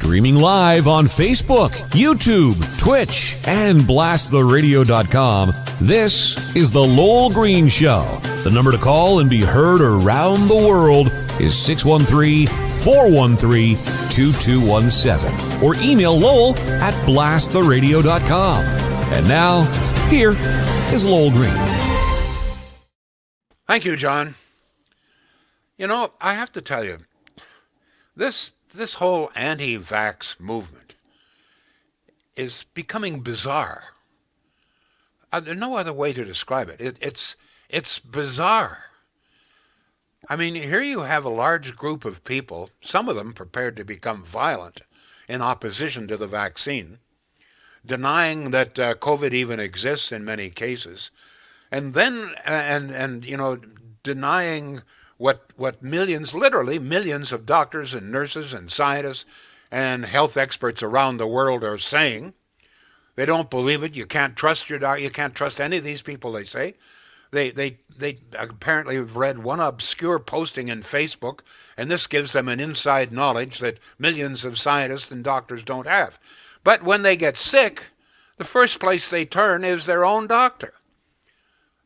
Streaming live on Facebook, YouTube, Twitch, and blasttheradio.com, this is The Lowell Green Show. The number to call and be heard around the world is 613-413-2217. Or email Lowell at blasttheradio.com. And now, here is Lowell Green. Thank you, John. You know, I have to tell you, this whole anti-vax movement is becoming bizarre. There's no other way to describe it. It's bizarre. I mean, here you have a large group of people, some of them prepared to become violent in opposition to the vaccine, denying that COVID even exists in many cases, and then denying what millions, literally millions of doctors and nurses and scientists and health experts around the world are saying. They don't believe it. You can't trust your doctor. You can't trust any of these people, they say. They apparently have read one obscure posting in Facebook, and this gives them an inside knowledge that millions of scientists and doctors don't have. But when they get sick, the first place they turn is their own doctor.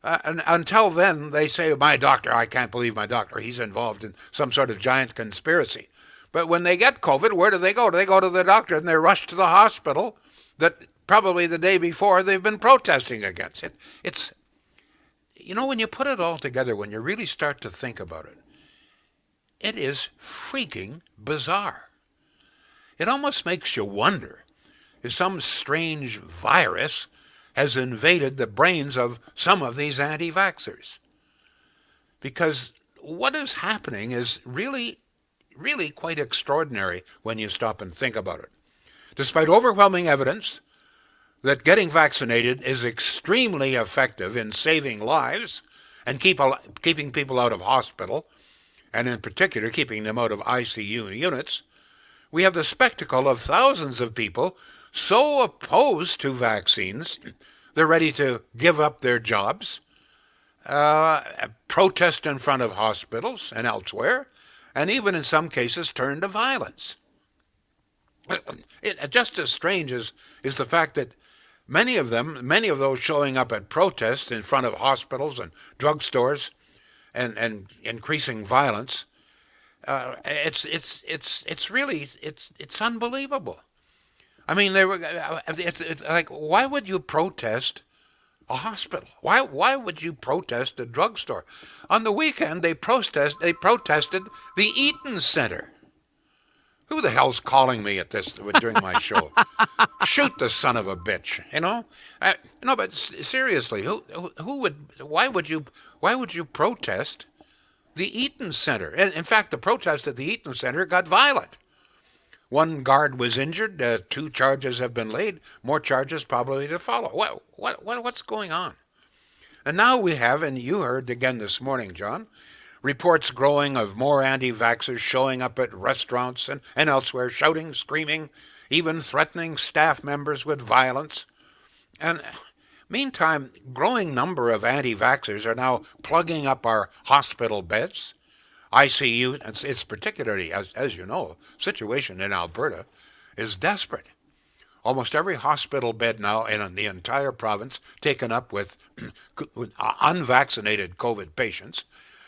And until then, they say, my doctor, I can't believe my doctor. He's involved in some sort of giant conspiracy. But when they get COVID, where do they go? They go to the doctor and they're rushed to the hospital that probably the day before they've been protesting against it. It's, you know, when you put it all together, when you really start to think about it, it is freaking bizarre. It almost makes you wonder if some strange virus has invaded the brains of some of these anti-vaxxers. Because what is happening is really, really quite extraordinary when you stop and think about it. Despite overwhelming evidence that getting vaccinated is extremely effective in saving lives and keeping people out of hospital, and in particular keeping them out of ICU units, we have the spectacle of thousands of people so opposed to vaccines, they're ready to give up their jobs, protest in front of hospitals and elsewhere, and even in some cases turn to violence. Just as strange is the fact that many of those showing up at protests in front of hospitals and drugstores and increasing violence, it's really unbelievable. I mean, it's like, why would you protest a hospital? Why would you protest a drugstore? On the weekend, they protested the Eaton Center. Who the hell's calling me at this during my show? Shoot the son of a bitch, you know? No, but seriously, why would you protest the Eaton Center? In fact, the protest at the Eaton Center got violent. One guard was injured. 2 charges have been laid. More charges probably to follow. What's going on? And now we have, and you heard again this morning, John, reports growing of more anti-vaxxers showing up at restaurants and elsewhere, shouting, screaming, even threatening staff members with violence. And meantime, growing number of anti-vaxxers are now plugging up our hospital beds. ICU, it's particularly, as you know, situation in Alberta is desperate. Almost every hospital bed now in the entire province taken up with unvaccinated COVID patients.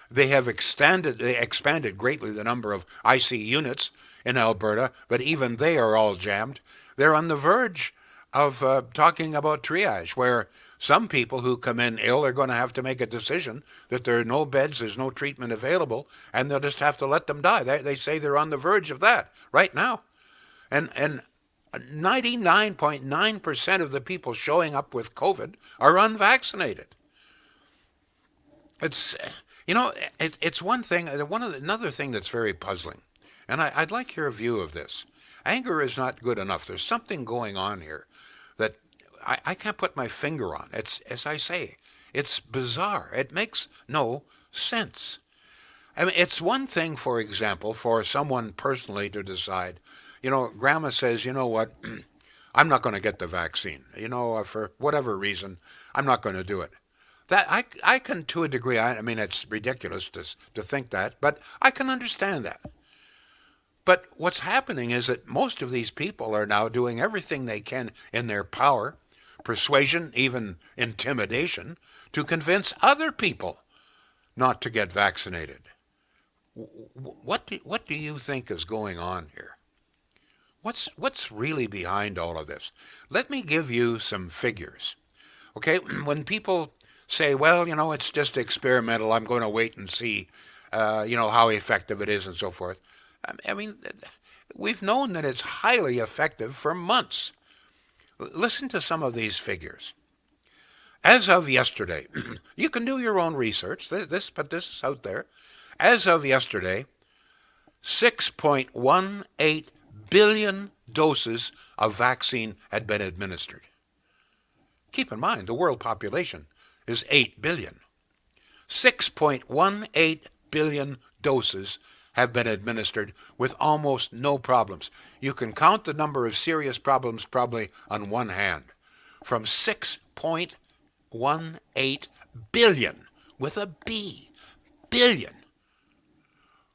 They have expanded greatly the number of IC units in Alberta, but even they are all jammed. They're on the verge of talking about triage, where some people who come in ill are going to have to make a decision that there are no beds, there's no treatment available, and they'll just have to let them die. They say they're on the verge of that right now. And 99.9% of the people showing up with COVID are unvaccinated. It's, you know, it's one thing. Another thing that's very puzzling, and I'd like your view of this. Anger is not good enough. There's something going on here that I can't put my finger on. It's, as I say, it's bizarre. It makes no sense. I mean, it's one thing, for example, for someone personally to decide, you know, Grandma says, you know what, I'm not going to get the vaccine. You know, for whatever reason, I'm not going to do it. That I can, to a degree, I mean, it's ridiculous to think that, but I can understand that. But what's happening is that most of these people are now doing everything they can in their power, persuasion, even intimidation, to convince other people not to get vaccinated. What do you think is going on here? What's really behind all of this? Let me give you some figures. Okay, when people say, well, it's just experimental, I'm going to wait and see, how effective it is and so forth. I mean, we've known that it's highly effective for months. Listen to some of these figures. As of yesterday, you can do your own research, but this is out there. As of yesterday, 6.18 billion doses of vaccine had been administered. Keep in mind, the world population is 8 billion. 6.18 billion doses have been administered with almost no problems. You can count the number of serious problems probably on one hand. From 6.18 billion, with a B, billion.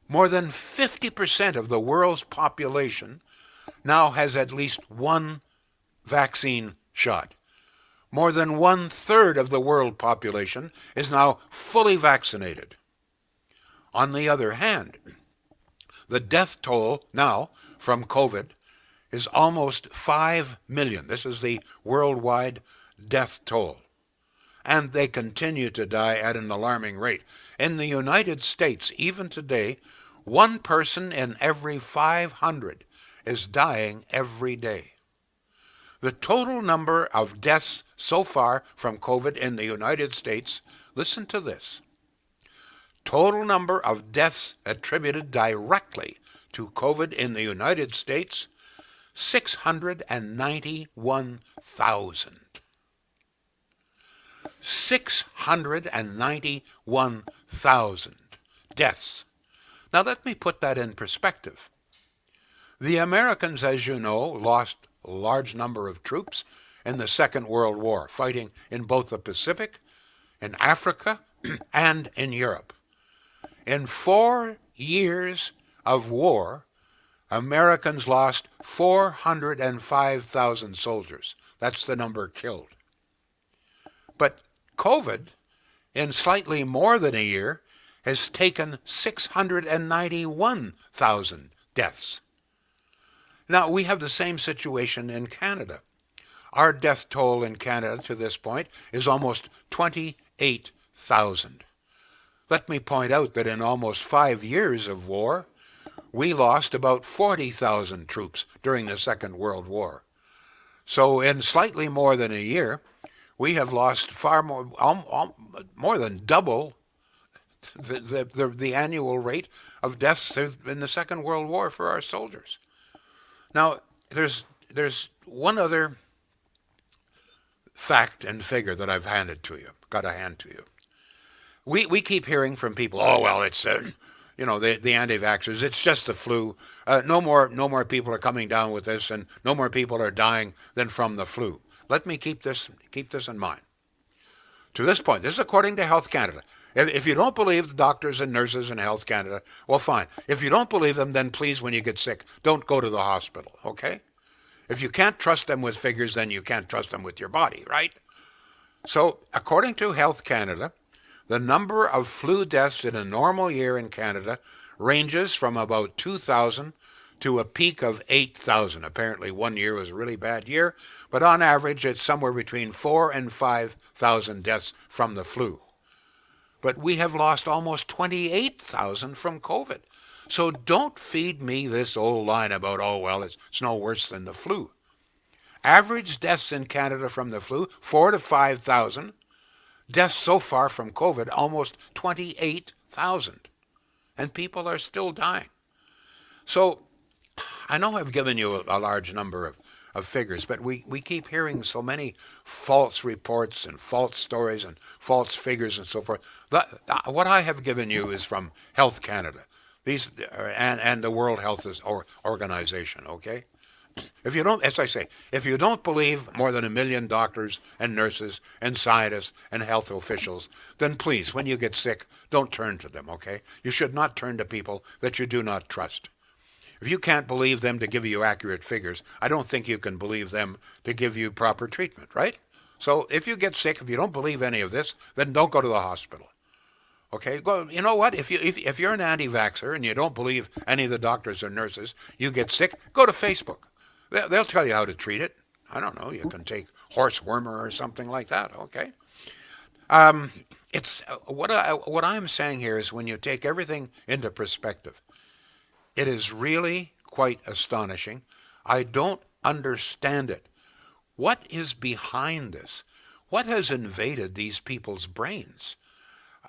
More than 50% of the world's population now has at least one vaccine shot. More than 1/3 of the world population is now fully vaccinated. On the other hand, the death toll now from COVID is almost 5 million. This is the worldwide death toll. And they continue to die at an alarming rate. In the United States, even today, 1 person in every 500 is dying every day. The total number of deaths so far from COVID in the United States, listen to this. Total number of deaths attributed directly to COVID in the United States, 691,000. 691,000 deaths. Now let me put that in perspective. The Americans, as you know, lost a large number of troops in the Second World War, fighting in both the Pacific, in Africa, and in Europe. In 4 years of war, Americans lost 405,000 soldiers. That's the number killed. But COVID, in slightly more than a year, has taken 691,000 deaths. Now, we have the same situation in Canada. Our death toll in Canada to this point is almost 28,000. Let me point out that in almost 5 years of war, we lost about 40,000 troops during the Second World War. So in slightly more than a year, we have lost far more than double the annual rate of deaths in the Second World War for our soldiers. Now, there's one other fact and figure that I've handed to you, got to hand to you. We keep hearing from people, oh, well, it's, the anti-vaxxers, it's just the flu. No more people are coming down with this, and no more people are dying than from the flu. Let me keep this in mind. To this point, this is according to Health Canada. If you don't believe the doctors and nurses in Health Canada, well, fine. If you don't believe them, then please, when you get sick, don't go to the hospital, okay? If you can't trust them with figures, then you can't trust them with your body, right? So, according to Health Canada, the number of flu deaths in a normal year in Canada ranges from about 2,000 to a peak of 8,000. Apparently, one year was a really bad year, but on average, it's somewhere between 4,000 and 5,000 deaths from the flu. But we have lost almost 28,000 from COVID. So don't feed me this old line about, oh, well, it's no worse than the flu. Average deaths in Canada from the flu, 4,000 to 5,000. Deaths so far from COVID, almost 28,000. And people are still dying. So I know I've given you a large number of figures, but we keep hearing so many false reports and false stories and false figures and so forth. What I have given you is from Health Canada, these and the World Health Organization. Okay, if you don't, as I say, if you don't believe more than 1 million doctors and nurses and scientists and health officials, then please, when you get sick, don't turn to them. Okay, you should not turn to people that you do not trust. If you can't believe them to give you accurate figures, I don't think you can believe them to give you proper treatment, right? So if you get sick, if you don't believe any of this, then don't go to the hospital. Okay, go. You know what? If you're an anti-vaxxer and you don't believe any of the doctors or nurses, you get sick, go to Facebook. They'll tell you how to treat it. I don't know. You can take horse wormer or something like that. Okay. It's what I'm saying here is when you take everything into perspective, it is really quite astonishing. I don't understand it. What is behind this? What has invaded these people's brains?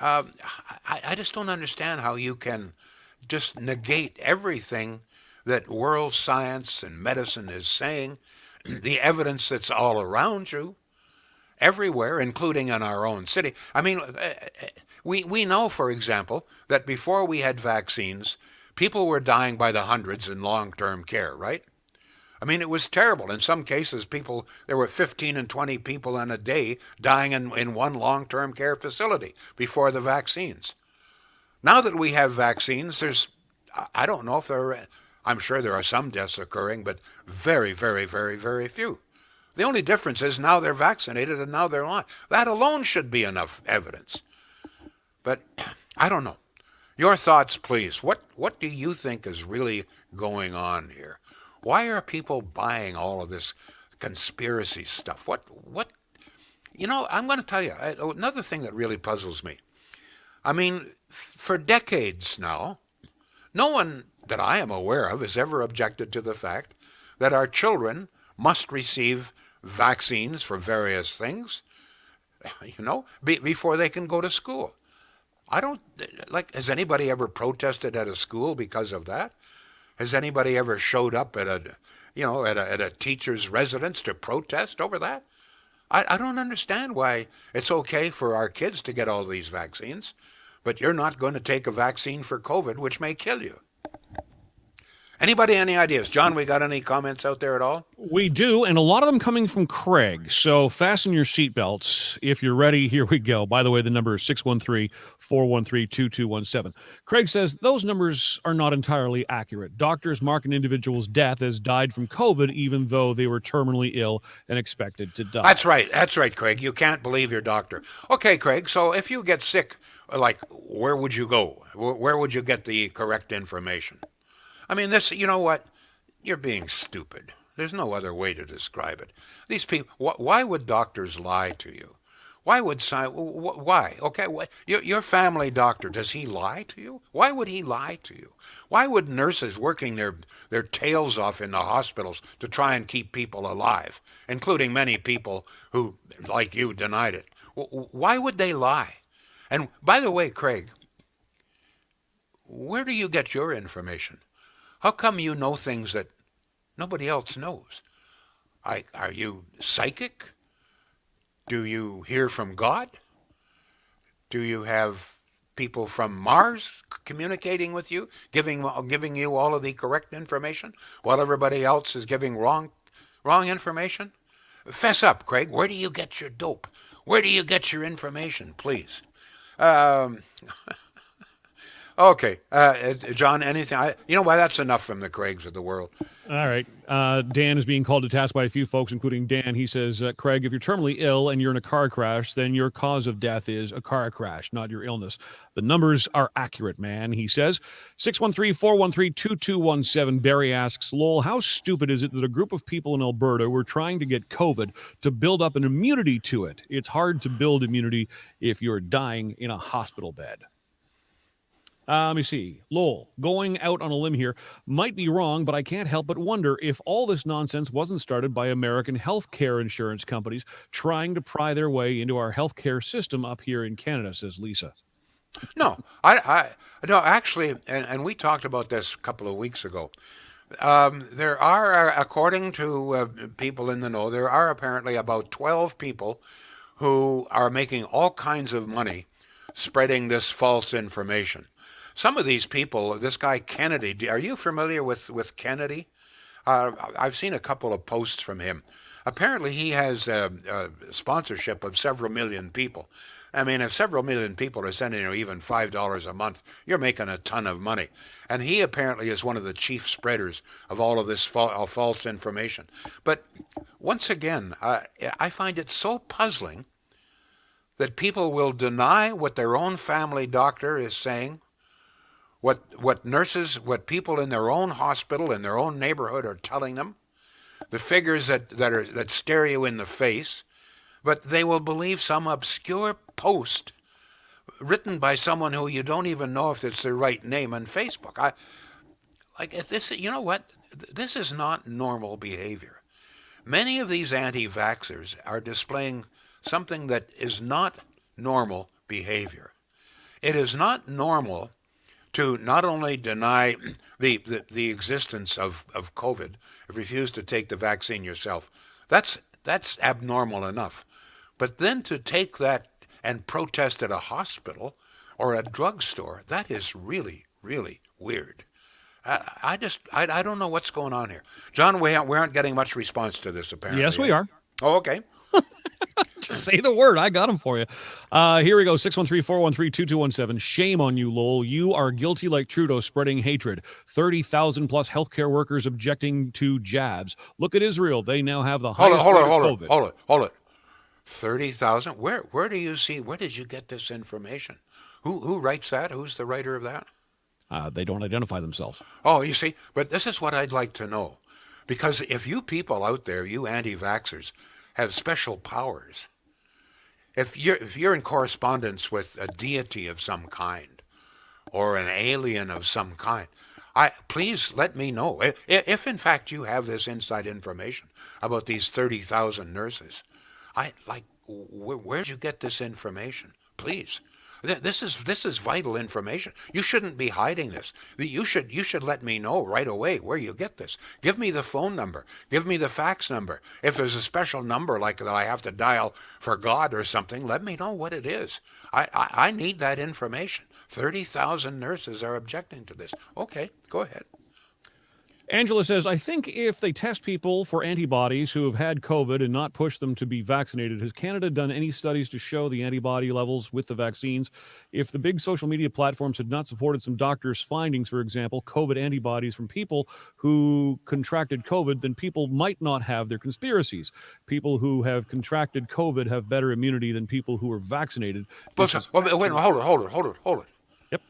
I just don't understand how you can just negate everything that world science and medicine is saying, the evidence that's all around you, everywhere, including in our own city. I mean, we know, for example, that before we had vaccines, people were dying by the hundreds in long-term care, right? I mean, it was terrible. In some cases, there were 15 and 20 people in a day dying in one long-term care facility before the vaccines. Now that we have vaccines, I don't know if I'm sure there are some deaths occurring, but very, very, very, very few. The only difference is now they're vaccinated and now they're alive. That alone should be enough evidence. But I don't know. Your thoughts, please. What do you think is really going on here? Why are people buying all of this conspiracy stuff? I'm going to tell you, another thing that really puzzles me. I mean, for decades now, no one that I am aware of has ever objected to the fact that our children must receive vaccines for various things, before they can go to school. Has anybody ever protested at a school because of that? Has anybody ever showed up at a teacher's residence to protest over that? I don't understand why it's okay for our kids to get all these vaccines, but you're not going to take a vaccine for COVID, which may kill you. Anybody, any ideas? John, we got any comments out there at all? We do, and a lot of them coming from Craig. So fasten your seatbelts. If you're ready, here we go. By the way, the number is 613-413-2217. Craig says those numbers are not entirely accurate. Doctors mark an individual's death as died from COVID, even though they were terminally ill and expected to die. That's right, Craig. You can't believe your doctor. Okay, Craig, so if you get sick, where would you go? Where would you get the correct information? I mean, you know what? You're being stupid. There's no other way to describe it. These people, why would doctors lie to you? Why? Okay, your family doctor, does he lie to you? Why would he lie to you? Why would nurses working their tails off in the hospitals to try and keep people alive, including many people who, like you, denied it? Why would they lie? And by the way, Craig, where do you get your information? How come you know things that nobody else knows? Are you psychic? Do you hear from God? Do you have people from Mars communicating with you, giving you all of the correct information, while everybody else is giving wrong information? Fess up, Craig. Where do you get your dope? Where do you get your information, please? Okay, John, anything? You know why? That's enough from the Craigs of the world. All right. Dan is being called to task by a few folks, including Dan. He says, Craig, if you're terminally ill and you're in a car crash, then your cause of death is a car crash, not your illness. The numbers are accurate, man, he says. 613-413-2217. Barry asks, Lowell, how stupid is it that a group of people in Alberta were trying to get COVID to build up an immunity to it? It's hard to build immunity if you're dying in a hospital bed. Let me see. Lowell, going out on a limb here, might be wrong, but I can't help but wonder if all this nonsense wasn't started by American healthcare insurance companies trying to pry their way into our healthcare system up here in Canada, says Lisa. No, no, actually, and we talked about this a couple of weeks ago. There are, according to people in the know, there are apparently about 12 people who are making all kinds of money spreading this false information. Some of these people, this guy Kennedy, are you familiar with Kennedy? I've seen a couple of posts from him. Apparently he has a sponsorship of several million people. I mean, if several million people are sending you even $5 a month, you're making a ton of money. And he apparently is one of the chief spreaders of all of this false information. But once again, I find it so puzzling that people will deny what their own family doctor is saying, what nurses, what people in their own hospital, in their own neighborhood are telling them, the figures that stare you in the face, but they will believe some obscure post written by someone who you don't even know if it's their right name on Facebook. If this, you know what? This is not normal behavior. Many of these anti-vaxxers are displaying something that is not normal behavior. It is not normal to not only deny the existence of COVID, refuse to take the vaccine yourself. That's abnormal enough. But then to take that and protest at a hospital or a drugstore, that is really, really weird. I don't know what's going on here. John, we aren't getting much response to this, apparently. Yes, we are. Oh, okay. Just say the word. I got them for you. Here we go. 613-413-2217. Shame on you, Lowell. You are guilty like Trudeau, spreading hatred. 30,000 plus healthcare workers objecting to jabs. Look at Israel. They now have the highest rate of COVID. Hold it. 30,000? Where do you see, where did you get this information? Who writes that? Who's the writer of that? They don't identify themselves. Oh, you see, but this is what I'd like to know. Because if you people out there, you anti-vaxxers, have special powers, if you're in correspondence with a deity of some kind, or an alien of some kind, please let me know. If in fact you have this inside information about these 30,000 nurses, where'd you get this information? Please. This is vital information. You shouldn't be hiding this. You should let me know right away where you get this. Give me the phone number. Give me the fax number. If there's a special number like that I have to dial for God or something, let me know what it is. I need that information. 30,000 nurses are objecting to this. Okay, go ahead. Angela says, I think if they test people for antibodies who have had COVID and not push them to be vaccinated, has Canada done any studies to show the antibody levels with the vaccines? If the big social media platforms had not supported some doctors' findings, for example, COVID antibodies from people who contracted COVID, then people might not have their conspiracies. People who have contracted COVID have better immunity than people who are vaccinated. Wait, hold it. Yep.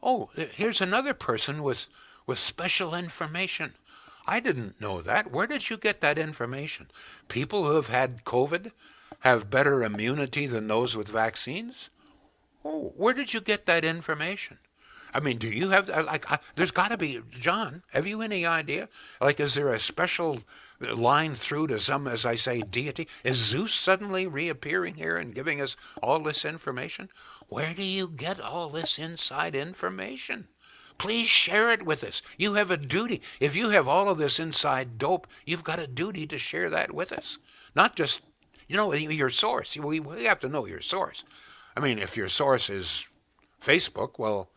Oh, here's another person with special information. I didn't know that. Where did you get that information? People who have had COVID have better immunity than those with vaccines? Oh, where did you get that information? I mean, do you have, there's got to be, John, have you any idea? Is there a special line through to some, as I say, deity? Is Zeus suddenly reappearing here and giving us all this information? Where do you get all this inside information? Please share it with us. You have a duty. If you have all of this inside dope, you've got a duty to share that with us. Not just, your source. We have to know your source. I mean, if your source is Facebook, well,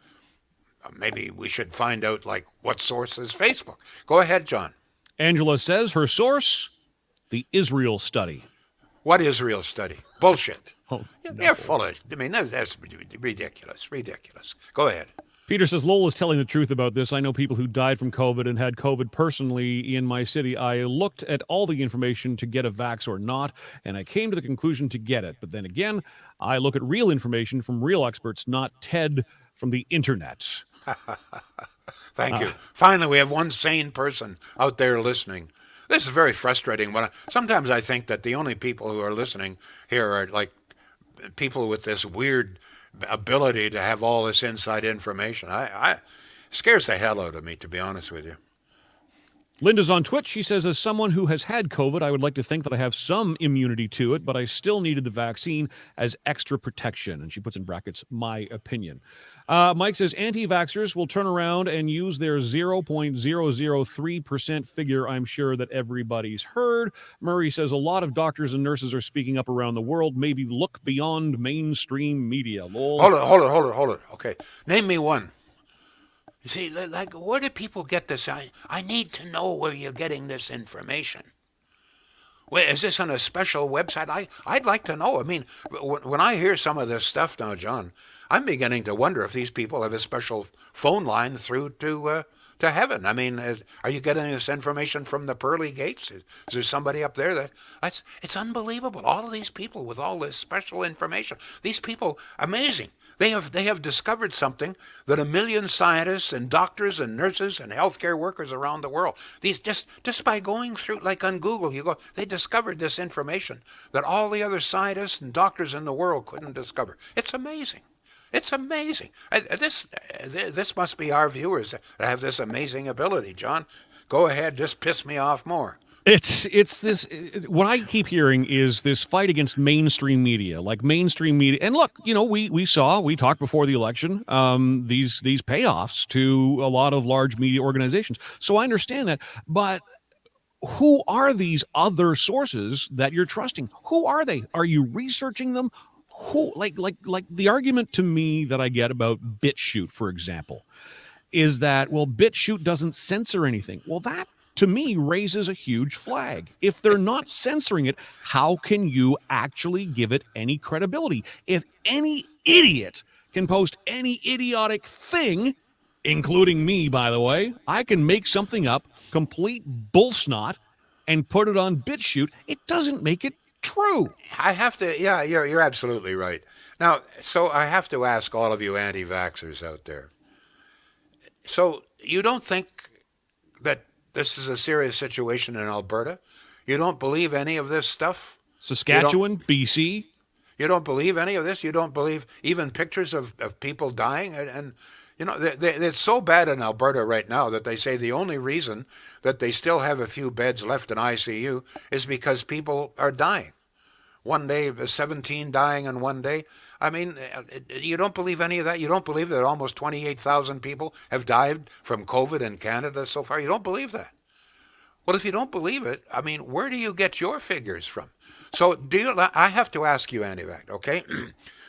maybe we should find out, what source is Facebook. Go ahead, John. Angela says her source, the Israel study. What Israel study? Bullshit. Oh, You're full of, that's ridiculous. Go ahead. Peter says, Lowell is telling the truth about this. I know people who died from COVID and had COVID personally in my city. I looked at all the information to get a vax or not, and I came to the conclusion to get it. But then again, I look at real information from real experts, not TED from the internet. Thank you. Finally, we have one sane person out there listening. This is very frustrating. Sometimes I think that the only people who are listening here are people with this weird ability to have all this inside information. I scares the hell out of me, to be honest with you. Linda's on Twitch. She says, as someone who has had COVID, I would like to think that I have some immunity to it, but I still needed the vaccine as extra protection. And she puts in brackets, my opinion. Mike says, anti-vaxxers will turn around and use their 0.003% figure. I'm sure that everybody's heard. Murray says, a lot of doctors and nurses are speaking up around the world. Maybe look beyond mainstream media. Lol. Hold it. Okay. Name me one. You see, where do people get this? I need to know where you're getting this information. Wait, is this on a special website? I'd like to know. I mean, when I hear some of this stuff now, John, I'm beginning to wonder if these people have a special phone line through to heaven. I mean, are you getting this information from the pearly gates? Is there somebody up there it's unbelievable. All of these people with all this special information. These people, amazing. They have discovered something that a million scientists and doctors and nurses and healthcare workers around the world, these just by going through, like on Google, you go, they discovered this information that all the other scientists and doctors in the world couldn't discover. It's amazing. It's amazing. This must be our viewers that have this amazing ability, John. Go ahead, just piss me off more. It's this. What I keep hearing is this fight against mainstream media, like mainstream media. And look, we talked before the election, these payoffs to a lot of large media organizations. So I understand that, but who are these other sources that you're trusting? Who are they? Are you researching them? Who, like the argument to me that I get about BitChute, for example, is that, well, BitChute doesn't censor anything. Well, that to me raises a huge flag. If they're not censoring it, how can you actually give it any credibility? If any idiot can post any idiotic thing, including me, by the way, I can make something up, complete bullsnot, and put it on BitChute. It doesn't make it true. I have to, yeah, you're absolutely right. Now, so I have to ask all of you anti-vaxxers out there. So you don't think that this is a serious situation in Alberta? You don't believe any of this stuff? Saskatchewan, BC? You don't believe any of this? You don't believe even pictures of people dying? And it's so bad in Alberta right now that they say the only reason that they still have a few beds left in ICU is because people are dying. One day, 17 dying in one day. I mean, you don't believe any of that? You don't believe that almost 28,000 people have died from COVID in Canada so far? You don't believe that? Well, if you don't believe it, I mean, where do you get your figures from? So I have to ask you, Antivac, okay?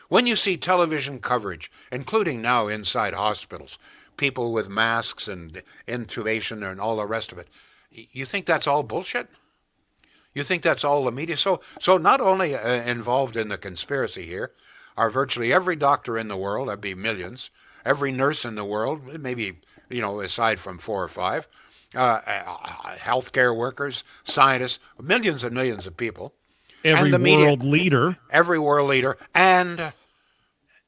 When you see television coverage, including now inside hospitals, people with masks and intubation and all the rest of it, you think that's all bullshit? You think that's all the media? So not only involved in the conspiracy here are virtually every doctor in the world, that'd be millions, every nurse in the world, maybe, aside from 4 or 5, healthcare workers, scientists, millions and millions of people. Every and the media, world leader. Every world leader. And,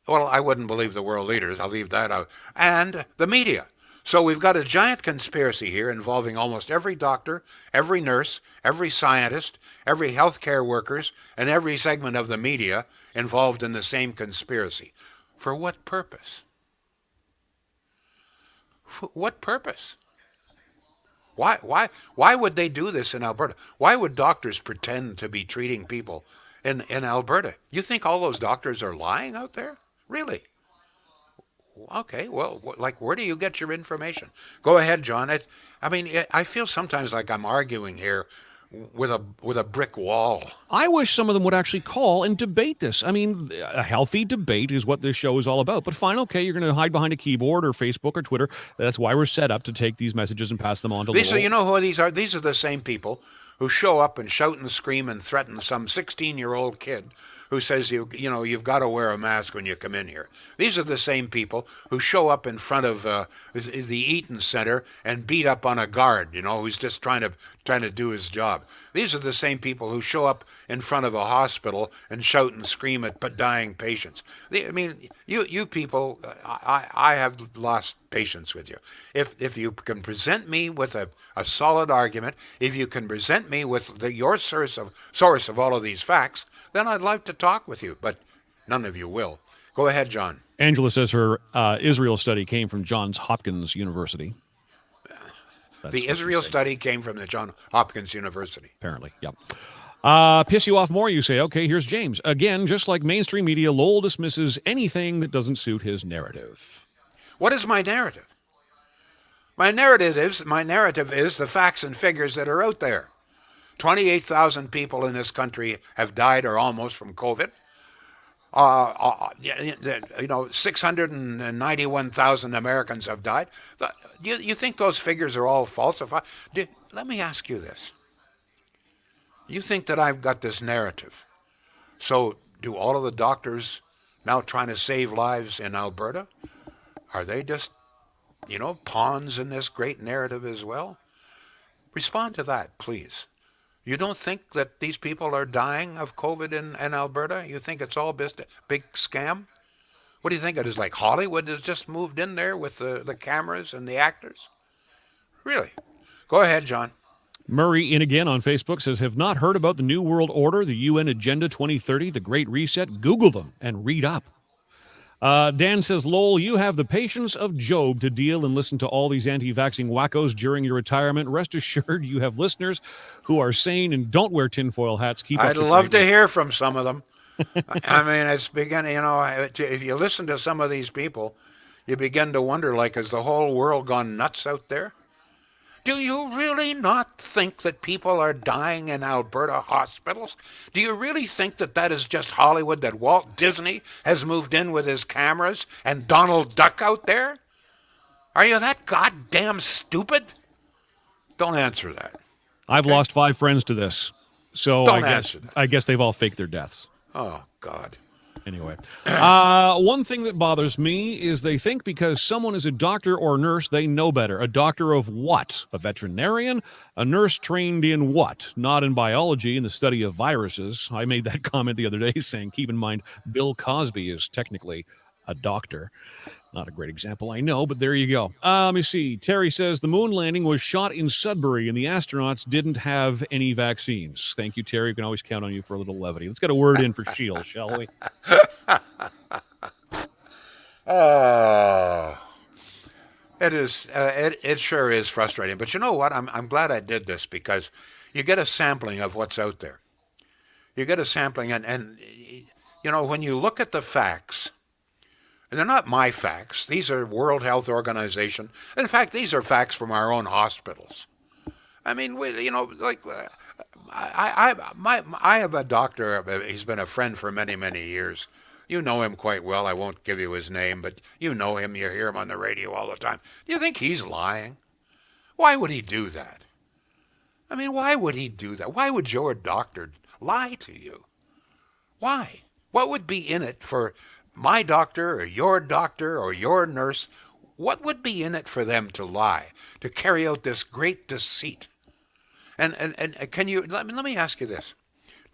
well, I wouldn't believe the world leaders. I'll leave that out. And the media. So we've got a giant conspiracy here involving almost every doctor, every nurse, every scientist, every healthcare workers, and every segment of the media involved in the same conspiracy. For what purpose? For what purpose? Why would they do this in Alberta? Why would doctors pretend to be treating people in Alberta? You think all those doctors are lying out there? Really? Okay, well, where do you get your information? Go ahead, John. I feel sometimes like I'm arguing here with a brick wall. I wish some of them would actually call and debate this. I mean, a healthy debate is what this show is all about. But fine, okay, you're going to hide behind a keyboard or Facebook or Twitter. That's why we're set up to take these messages and pass them on to Lisa, you know who these are? These are the same people who show up and shout and scream and threaten some 16-year-old kid who says you've got to wear a mask when you come in here. These are the same people who show up in front of the Eaton Center and beat up on a guard, who's just trying to do his job. These are the same people who show up in front of a hospital and shout and scream at dying patients. You people, I have lost patience with you. If you can present me with a solid argument, if you can present me with your source of all of these facts, then I'd like to talk with you, but none of you will. Go ahead, John. Angela says her Israel study came from Johns Hopkins University. The Israel study came from the Johns Hopkins University. Apparently, yep. Piss you off more, you say. Okay, here's James. Again, just like mainstream media, Lowell dismisses anything that doesn't suit his narrative. What is my narrative? My narrative is the facts and figures that are out there. 28,000 people in this country have died or almost from COVID. 691,000 Americans have died. You think those figures are all falsified? Let me ask you this. You think that I've got this narrative. So do all of the doctors now trying to save lives in Alberta? Are they just, pawns in this great narrative as well? Respond to that, please. You don't think that these people are dying of COVID in Alberta? You think it's all just a big scam? What do you think it is, like Hollywood has just moved in there with the cameras and the actors? Really? Go ahead, John. Murray in again on Facebook says, have not heard about the New World Order, the UN Agenda 2030, the Great Reset? Google them and read up. Dan says, Lowell, you have the patience of Job to deal and listen to all these anti-vaxxing wackos during your retirement. Rest assured you have listeners who are sane and don't wear tinfoil hats. Keep up I'd love to hear from some of them. I mean, it's beginning, if you listen to some of these people, you begin to wonder, like, has the whole world gone nuts out there? Do you really not think that people are dying in Alberta hospitals? Do you really think that that is just Hollywood, that Walt Disney has moved in with his cameras and Donald Duck out there? Are you that goddamn stupid? Don't answer that. I've lost 5 friends to this, so I guess they've all faked their deaths. Oh, God. Anyway, one thing that bothers me is they think because someone is a doctor or nurse, they know better. A doctor of what? A veterinarian? A nurse trained in what? Not in biology, in the study of viruses. I made that comment the other day saying, keep in mind, Bill Cosby is technically a doctor. Not a great example, I know, but there you go. Let me see. Terry says the moon landing was shot in Sudbury and the astronauts didn't have any vaccines. Thank you, Terry. You can always count on you for a little levity. Let's get a word in for Shield, shall we? Oh, it is. It sure is frustrating. But you know what? I'm glad I did this because you get a sampling of what's out there. You get a sampling, and when you look at the facts. And they're not my facts. These are World Health Organization. In fact, these are facts from our own hospitals. I mean, I have a doctor. He's been a friend for many, many years. You know him quite well. I won't give you his name, but you know him. You hear him on the radio all the time. Do you think he's lying? Why would he do that? I mean, why would he do that? Why would your doctor lie to you? Why? What would be in it for my doctor or your nurse? What would be in it for them to lie, to carry out this great deceit? And can you, let me ask you this.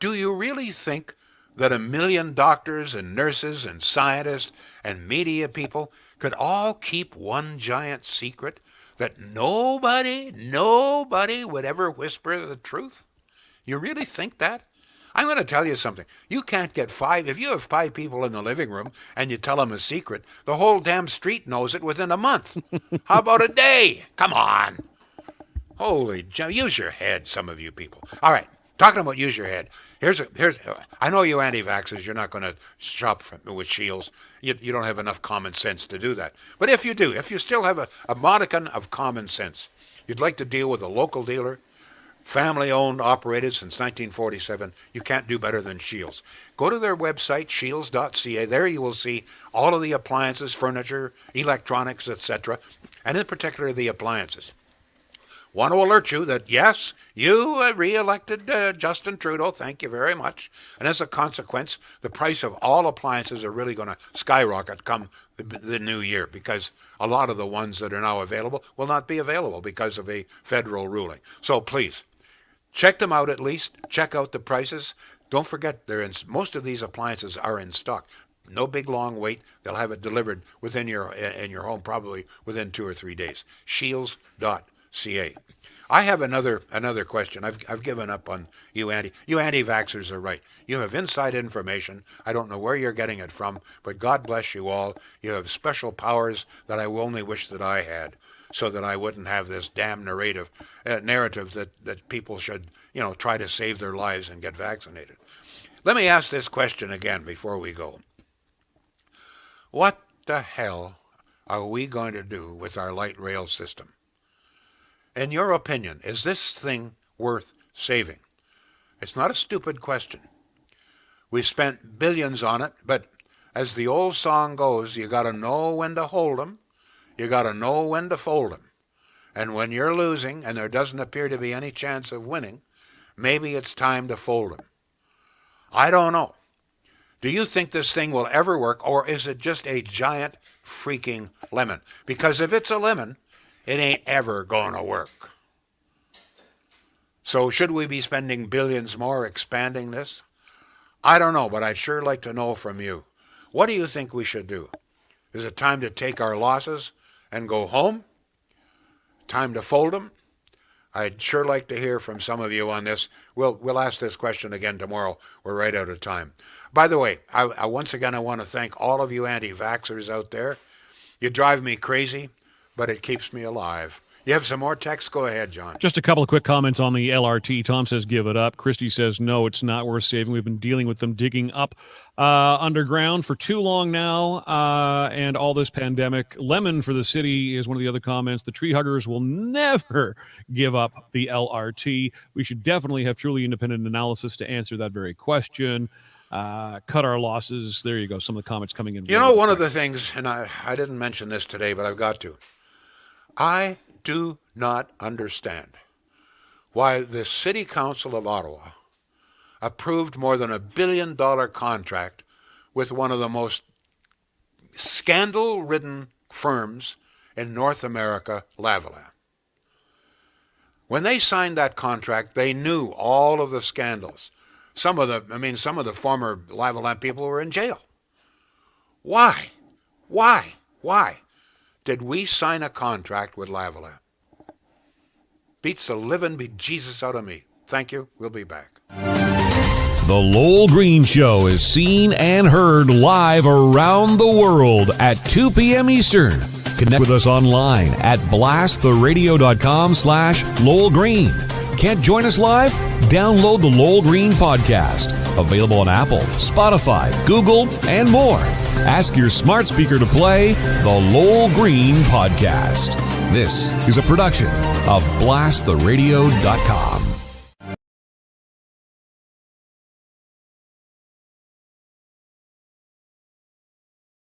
Do you really think that 1 million doctors and nurses and scientists and media people could all keep one giant secret that nobody would ever whisper the truth? You really think that? I'm going to tell you something. You can't get 5. If you have 5 people in the living room and you tell them a secret, the whole damn street knows it within a month. How about a day? Come on. Holy, use your head, some of you people. All right, talking about use your head. I know you anti-vaxxers, you're not going to shop with Shields. You don't have enough common sense to do that. But if you do, if you still have a modicum of common sense, you'd like to deal with a local dealer, family-owned, operated since 1947. You can't do better than Shields. Go to their website, shields.ca. There you will see all of the appliances, furniture, electronics, etc., and in particular the appliances. Want to alert you that, yes, you re-elected Justin Trudeau. Thank you very much. And as a consequence, the price of all appliances are really going to skyrocket come the new year because a lot of the ones that are now available will not be available because of a federal ruling. So please, check them out at least. Check out the prices. Don't forget, most of these appliances are in stock. No big long wait. They'll have it delivered in your home probably within 2 or 3 days. Shields.ca. I have another question. I've given up on you anti-vaxxers are right. You have inside information. I don't know where you're getting it from, but God bless you all. You have special powers that I only wish that I had, so that I wouldn't have this damn narrative that people should, try to save their lives and get vaccinated. Let me ask this question again before we go. What the hell are we going to do with our light rail system? In your opinion, is this thing worth saving? It's not a stupid question. We've spent billions on it, but as the old song goes, you got to know when to hold 'em, you got to know when to fold 'em. And when you're losing and there doesn't appear to be any chance of winning, maybe it's time to fold them. I don't know. Do you think this thing will ever work, or is it just a giant freaking lemon? Because if it's a lemon, it ain't ever going to work. So should we be spending billions more expanding this? I don't know, but I'd sure like to know from you. What do you think we should do? Is it time to take our losses and go home? Time to fold them? I'd sure like to hear from some of you on this. We'll ask this question again tomorrow. We're right out of time. By the way, I once again, I want to thank all of you anti-vaxxers out there. You drive me crazy, but it keeps me alive. You have some more texts? Go ahead, John. Just a couple of quick comments on the LRT. Tom says, give it up. Christy says, no, it's not worth saving. We've been dealing with them digging up underground for too long now, and all this pandemic. Lemon for the city is one of the other comments. The tree huggers will never give up the LRT. We should definitely have truly independent analysis to answer that very question. Cut our losses. There you go. Some of the comments coming in. You know, one of the things, and I didn't mention this today, but I've got to. I do not understand why the City Council of Ottawa approved more than $1 billion contract with one of the most scandal-ridden firms in North America, Lowell. When they signed that contract, they knew all of the scandals. Some of the former Lowell people were in jail. Why did we sign a contract with Lowell? Beats the living bejesus out of me. Thank you. We'll be back. The Lowell Green Show is seen and heard live around the world at 2 p.m. Eastern. Connect with us online at blasttheradio.com/Lowell Green. Can't join us live? Download the Lowell Green podcast. Available on Apple, Spotify, Google, and more. Ask your smart speaker to play the Lowell Green podcast. This is a production of blasttheradio.com.